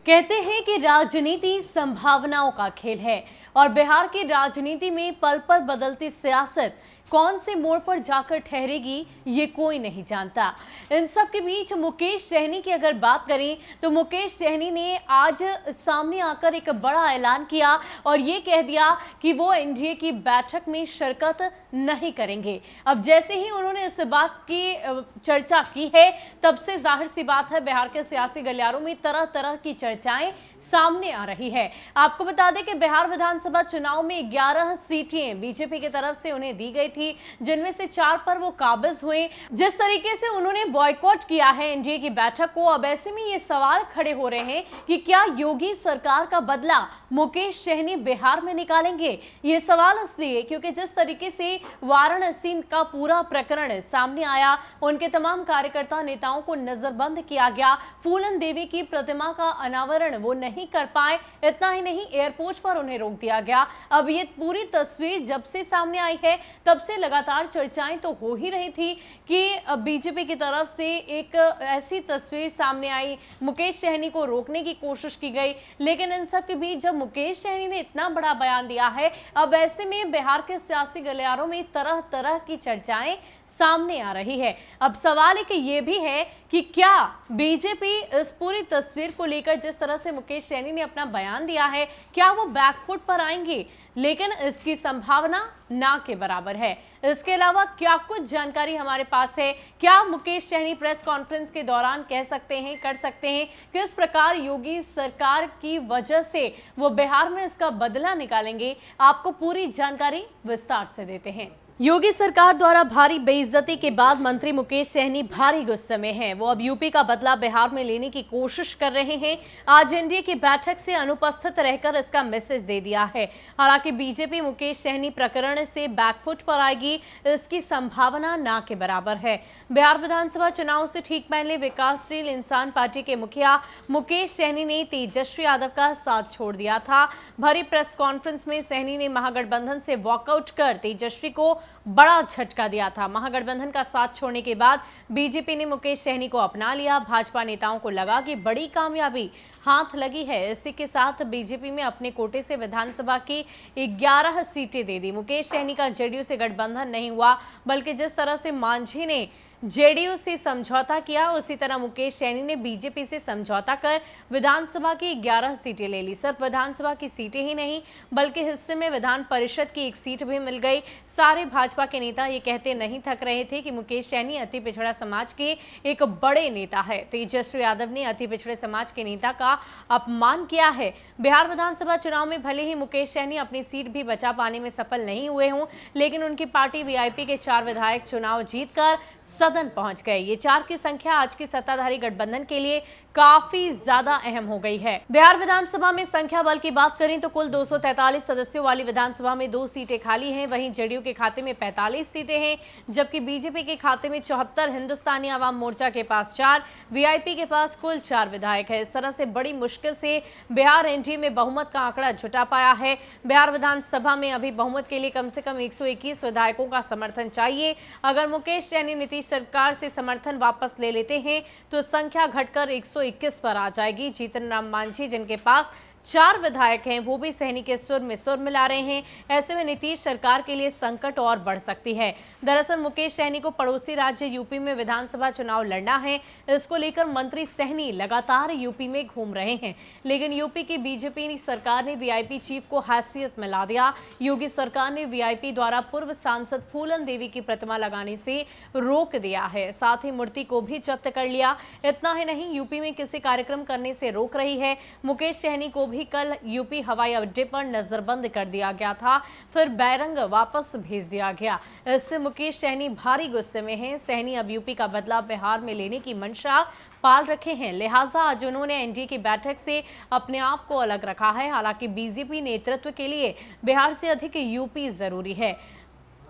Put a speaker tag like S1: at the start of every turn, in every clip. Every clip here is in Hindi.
S1: कहते हैं कि राजनीति संभावनाओं का खेल है और बिहार की राजनीति में पल पल बदलती सियासत कौन से मोड़ पर जाकर ठहरेगी ये कोई नहीं जानता। इन सब के बीच मुकेश सहनी की अगर बात करें तो मुकेश सहनी ने आज सामने आकर एक बड़ा ऐलान किया और ये कह दिया कि वो एनडीए की बैठक में शिरकत नहीं करेंगे। अब जैसे ही उन्होंने इस बात की चर्चा की है तब से जाहिर सी बात है बिहार के सियासी गलियारों में तरह तरह की चर्चाएं सामने आ रही है। आपको बता दें कि बिहार विधानसभा चुनाव में 11 सीटें बीजेपी की तरफ से उन्हें दी गई थी, जिनमें से 4 पर वो काबिज हुए। जिस तरीके से उन्होंने बॉयकॉट किया है एनडीए की बैठक को, अब ऐसे में ये सवाल खड़े हो रहे हैं कि क्या योगी सरकार का बदला मुकेश सहनी बिहार में निकालेंगे। ये सवाल इसलिए क्योंकि जिस तरीके से वाराणसी का पूरा प्रकरण सामने आया, उनके तमाम कार्यकर्ता नेताओं को नजरबंद किया गया, फूलन देवी की प्रतिमा का अनावरण वो नहीं कर पाए, इतना ही नहीं एयरपोर्ट पर उन्हें रोक दिया गया। अब ये पूरी तस्वीर जब से सामने आई है तब से लगातार चर्चाएं तो हो ही रही थी कि बीजेपी की तरफ से एक ऐसी तस्वीर सामने आई, मुकेश सहनी को रोकने की कोशिश की गई। लेकिन इन सब के बीच जब मुकेश सहनी ने इतना बड़ा बयान दिया है, अब ऐसे में बिहार के सियासी गलियारों में तरह तरह की चर्चाएं सामने आ रही है। अब सवाल एक ये भी है कि क्या बीजेपी इस पूरी तस्वीर को लेकर जिस तरह से मुकेश सहनी ने अपना बयान दिया है, क्या वो बैकफुट पर आएंगे। लेकिन इसकी संभावना ना के बराबर है। इसके अलावा क्या कुछ जानकारी हमारे पास है, क्या मुकेश सहनी प्रेस कॉन्फ्रेंस के दौरान कह सकते हैं, कर सकते हैं, किस प्रकार योगी सरकार की वजह से वो बिहार में इसका बदला निकालेंगे, आपको पूरी जानकारी विस्तार से देते हैं। योगी सरकार द्वारा भारी बेइज्जती के बाद मंत्री मुकेश सहनी भारी गुस्से में हैं। वो अब यूपी का बदला बिहार में लेने की कोशिश कर रहे हैं। आज एनडीए की बैठक से अनुपस्थित रहकर इसका मैसेज दे दिया है। हालांकि बीजेपी मुकेश सहनी प्रकरण से बैकफुट पर आएगी, इसकी संभावना ना के बराबर है। बिहार विधानसभा चुनाव से ठीक पहले विकासशील इंसान पार्टी के मुखिया मुकेश सहनी ने तेजस्वी यादव का साथ छोड़ दिया था। भरी प्रेस कॉन्फ्रेंस में सहनी ने महागठबंधन से वॉकआउट कर तेजस्वी को बड़ा झटका दिया था। महागठबंधन का साथ छोड़ने के बाद बीजेपी ने मुकेश सहनी को अपना लिया। भाजपा नेताओं को लगा कि बड़ी कामयाबी हाथ लगी है। इसी के साथ बीजेपी में अपने कोटे से विधानसभा की 11 सीटें दे दी। मुकेश सहनी का जेडीयू से गठबंधन नहीं हुआ, बल्कि जिस तरह से मांझी ने जेडीयू से समझौता किया, उसी तरह मुकेश सहनी ने बीजेपी से समझौता कर विधानसभा की 11 सीटें ले ली। सिर्फ विधानसभा की सीटें ही नहीं बल्कि हिस्से में विधान परिषद की एक सीट भी मिल गई। सारे भाजपा के नेता ये कहते नहीं थक रहे थे कि मुकेश सहनी अति पिछड़ा समाज के एक बड़े नेता है। तेजस्वी यादव ने अति पिछड़े समाज के नेता का अपमान किया है। बिहार विधानसभा चुनाव में भले ही मुकेश सहनी अपनी सीट भी बचा पाने में सफल नहीं हुए हों, लेकिन उनकी पार्टी वीआईपी के 4 विधायक चुनाव जीतकर सदन पहुंच गए। ये 4 की संख्या आज की सत्ताधारी गठबंधन के लिए काफी ज्यादा अहम हो गई है। बिहार विधानसभा में संख्या बल की बात करें तो कुल 243 सदस्यों वाली विधानसभा में 2 सीटें खाली हैं। वहीं जेडीयू के खाते में 45 सीटें हैं, जबकि बीजेपी के खाते में 74, हिंदुस्तानी आवाम मोर्चा के पास 4, वीआईपी के पास कुल 4 विधायक है। इस तरह से बड़ी मुश्किल से बिहार एनडीए में बहुमत का आंकड़ा जुटा पाया है। बिहार विधानसभा में अभी बहुमत के लिए कम से कम 121 विधायकों का समर्थन चाहिए। अगर मुकेश सहनी नीतीश सरकार से समर्थन वापस ले लेते हैं तो संख्या घटकर 121 पर आ जाएगी। जीतन राम मांझी जिनके पास 4 विधायक हैं, वो भी सहनी के सुर में सुर मिला रहे हैं। ऐसे में नीतीश सरकार के लिए संकट और बढ़ सकती है। दरअसल मुकेश सहनी को पड़ोसी राज्य यूपी में विधानसभा चुनाव लड़ना है। इसको लेकर मंत्री सहनी लगातार यूपी में घूम रहे हैं, लेकिन यूपी की बीजेपी सरकार ने वीआईपी चीफ को हैसियत में ला दिया। योगी सरकार ने वीआईपी द्वारा पूर्व सांसद फूलन देवी की प्रतिमा लगाने से रोक दिया है, साथ ही मूर्ति को भी जब्त कर लिया। इतना ही नहीं, यूपी में किसी कार्यक्रम करने से रोक रही है। मुकेश सहनी को भी कल यूपी हवाई अड्डे पर नजरबंद कर दिया गया था, फिर बैरंग वापस भेज दिया गया। इससे मुकेश सहनी भारी गुस्से में हैं। सहनी अब यूपी का बदला बिहार में लेने की मंशा पाल रखे हैं, लिहाजा आज उन्होंने एनडीए की बैठक से अपने आप को अलग रखा है। हालांकि बीजेपी नेतृत्व के लिए बिहार से अधिक यूपी जरूरी है।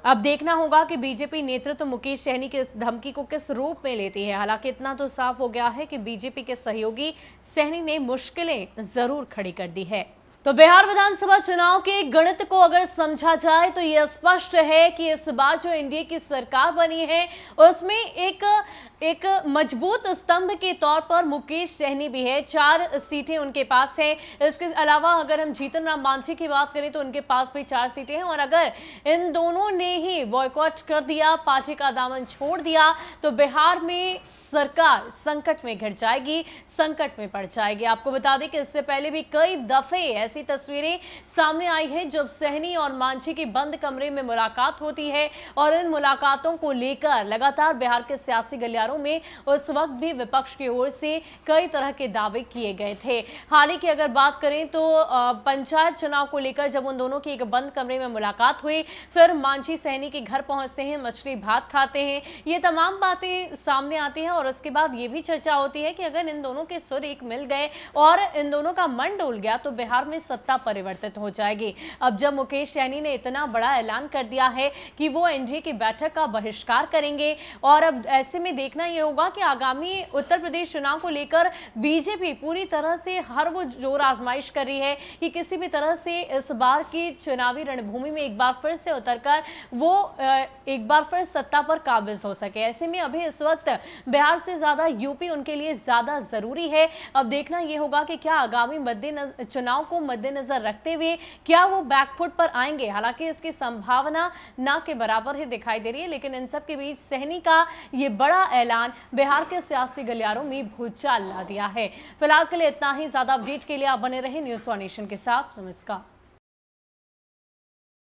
S1: अब देखना होगा कि बीजेपी नेतृत्व मुकेश सहनी की इस धमकी को किस रूप में लेती है। हालांकि इतना तो साफ हो गया है कि बीजेपी के सहयोगी सहनी ने मुश्किलें जरूर खड़ी कर दी है। तो बिहार विधानसभा चुनाव के गणित को अगर समझा जाए तो यह स्पष्ट है कि इस बार जो एनडीए की सरकार बनी है उसमें एक मजबूत स्तंभ के तौर पर मुकेश सहनी भी है। 4 सीटें उनके पास है। इसके अलावा अगर हम जीतन राम मांझी की बात करें तो उनके पास भी 4 सीटें हैं और अगर इन दोनों ने ही बॉयकॉट कर दिया, पार्टी का दामन छोड़ दिया, तो बिहार में सरकार संकट में घिर जाएगी, संकट में पड़ जाएगी। आपको बता दें कि इससे पहले भी कई दफे ऐसी तस्वीरें सामने आई है जब सहनी और मांझी की बंद कमरे में मुलाकात होती है और इन मुलाकातों को लेकर लगातार बिहार के सियासी गलियारों में उस वक्त भी विपक्ष की ओर से कई तरह के दावे किए गए थे। हाल ही की अगर बात करें तो पंचायत चुनाव को लेकर जब उन दोनों की एक बंद कमरे में मुलाकात हुई, फिर मांझी सहनी के घर पहुंचते हैं, मछली भात खाते हैं, ये तमाम बातें सामने आती हैं और उसके बाद ये भी चर्चा होती है कि अगर इन दोनों के सुर एक मिल गए और इन दोनों का मन डोल गया तो बिहार में सत्ता परिवर्तित हो जाएगी। अब जब मुकेश सहनी ने इतना बड़ा ऐलान कर दिया है कि वो एनडीए की बैठक का बहिष्कार करेंगे और अब ऐसे में देखना यह होगा कि आगामी उत्तर प्रदेश चुनाव को लेकर बीजेपी पूरी तरह से हर वो जोर आजमाइश कर रही है कि किसी भी तरह से इस बार की चुनावी रणभूमि में एक बार फिर से उतरकर वो एक बार फिर सत्ता पर काबिज हो सके। ऐसे में अभी इस वक्त बिहार से ज्यादा यूपी उनके लिए ज्यादा जरूरी है। अब देखना यह होगा कि क्या आगामी चुनाव को मद्देनजर रखते हुए क्या वो बैकफुट पर आएंगे। हालांकि इसकी संभावना ना के बराबर ही दिखाई दे रही है, लेकिन इन सब के बीच सहनी का ये बड़ा ऐलान बिहार के सियासी गलियारों में भूचाल ला दिया है। फिलहाल के लिए इतना ही। ज्यादा अपडेट के लिए आप बने रहे न्यूज़ वन नेशन के साथ। नमस्कार।